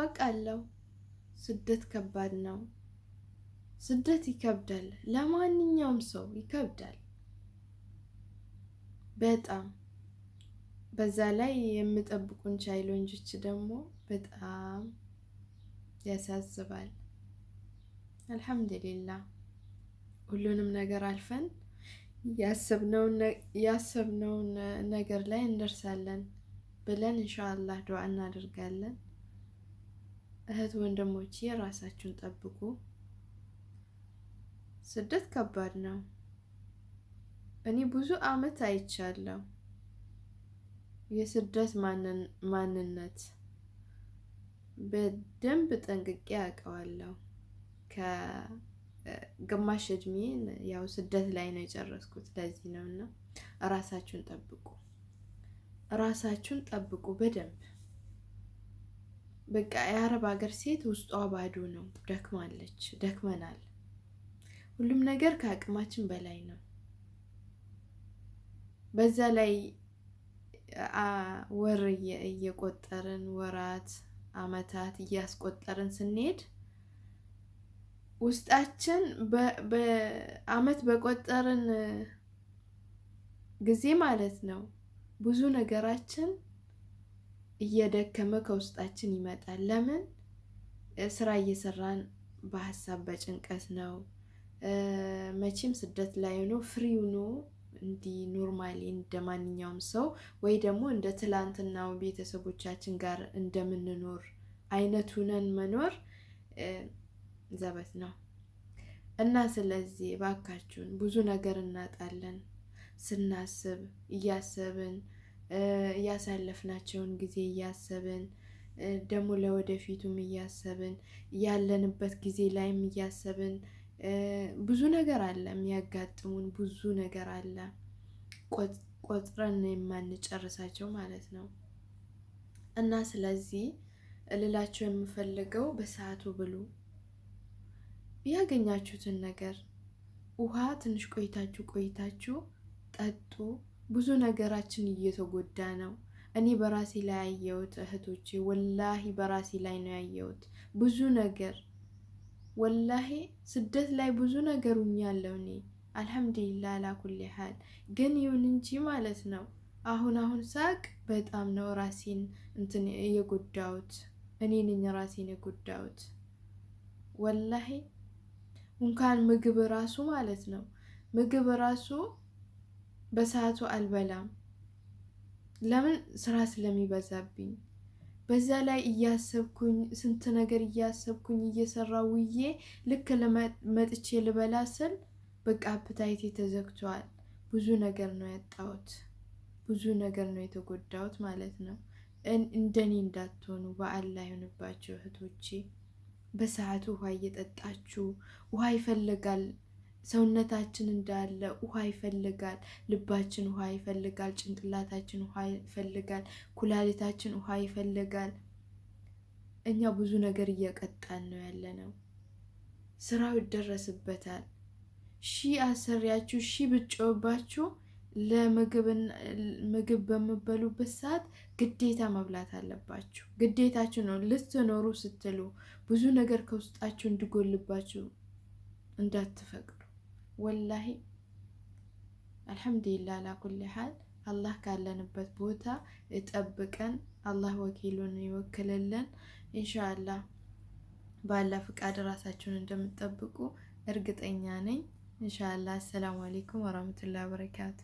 አውቃለሁ ስደት ከባድ ነው። ስደት ይከብዳል፣ ለማንኛውም ሰው ይከብዳል በጣም። በዛ ላይ የምጠብቁን ቻይሎንጆች ደግሞ በጣም ያሳዝባል። አልሐምዱሊላህ ሁሉንም ነገር አልፈን ያሰብነውን ነገር ላይ እንደርሳለን ብለን ኢንሻአላህ ዱዓ እናደርጋለን። እህት ወንድሞቼ ራሳችሁን ጠብቁ። ስደት ከባድ ነው። እኔ ብዙ አመት አይቻለሁ። የስደት ማንነት በደንብ ጠንቅቄ አውቀዋለሁ። ከግማሽ እድሜን ያው ስደት ላይ ነው የጨረስኩት። ለዚህ ነውና ራሳችሁን ጠብቁ፣ ራሳችሁን ጠብቁ በደንብ። በቃ የአረብ ሀገር ሴት ውስጧ ባዶ ነው፣ ደክማለች፣ ደክመናል። ሁሉም ነገር ከአቅማችን በላይ ነው። በዛ ላይ ወር እየቆጠርን ወራት አመታት እያስቆጠርን ስንሄድ ውስጣችን በአመት በቆጠርን ጊዜ ማለት ነው ብዙ ነገራችን እየደከመ ከውስጣችን ይመጣል። ለምን? ስራ እየሰራን በሀሳብ በጭንቀት ነው። መቼም ስደት ላይ ሆኖ ፍሪ ሆኖ እንዲህ ኖርማሊ እንደማንኛውም ሰው ወይ ደግሞ እንደ ትላንትናው ቤተሰቦቻችን ጋር እንደምንኖር አይነት ሁነን መኖር ዘበት ነው እና ስለዚህ እባካችሁን ብዙ ነገር እናጣለን ስናስብ እያሰብን ያሳለፍናቸውን ጊዜ እያሰብን ደግሞ ለወደፊቱም እያሰብን ያለንበት ጊዜ ላይም እያሰብን ብዙ ነገር አለ የሚያጋጥሙን ብዙ ነገር አለ ቆጥረን የማንጨርሳቸው ማለት ነው። እና ስለዚህ እልላችሁ የምፈልገው በሰዓቱ ብሉ። ያገኛችሁትን ነገር ውሃ ትንሽ ቆይታችሁ ጠጡ። ብዙ ነገራችን እየተጎዳ ነው። እኔ በራሴ ላይ ያየሁት እህቶቼ ወላሂ በራሴ ላይ ነው ያየሁት ብዙ ነገር። ወላሂ ስደት ላይ ብዙ ነገር ሆኛለሁ እኔ አልሐምዱሊላህ አላ ኩሊ ሐል። ግን ይሁን እንጂ ማለት ነው አሁን ሳቅ በጣም ነው ራሴን እንትን የጎዳሁት። እኔ ነኝ ራሴን የጎዳሁት ወላሂ። እንኳን ምግብ ራሱ ማለት ነው ምግብ ራሱ በሰዓቱ አልበላም። ለምን? ስራ ስለሚበዛብኝ። በዛ ላይ እያሰብኩኝ ስንት ነገር እያሰብኩኝ እየሰራው ውዬ ልክ መጥቼ ልበላ ስል በቃ አፕታይቴ ተዘግቷል። ብዙ ነገር ነው ያጣሁት፣ ብዙ ነገር ነው የተጎዳሁት ማለት ነው። እንደኔ እንዳትሆኑ በአላህ ይሁንባችሁ እህቶቼ። በሰዓቱ ውሃ እየጠጣችሁ፣ ውሃ ይፈልጋል ሰውነታችን እንዳለ ውሃ ይፈልጋል፣ ልባችን ውሃ ይፈልጋል፣ ጭንቅላታችን ውሃ ይፈልጋል፣ ኩላሊታችን ውሃ ይፈልጋል። እኛ ብዙ ነገር እየቀጣን ነው ያለነው። ስራው ይደረስበታል። አሰሪያችሁ ብትጮህባችሁ ምግብ በምበሉበት ሰዓት ግዴታ መብላት አለባችሁ። ግዴታችሁ ነው። ልትኖሩ ስትሉ ብዙ ነገር ከውስጣችሁ እንዲጎልባችሁ እንዳትፈቅዱ። ወላሂ አልሐምዱሊላህ አላ ኩሊ ሐል። አላህ ካለንበት ቦታ እጠብቀን። አላህ ወኪሉን ይወክልልን ኢንሻአላህ። ባላ ፍቃድ ራሳችሁን እንደምትጠብቁ እርግጠኛ ነኝ ኢንሻአላህ። አሰላሙ አለይኩም ወራህመቱላሂ ወበረካቱ።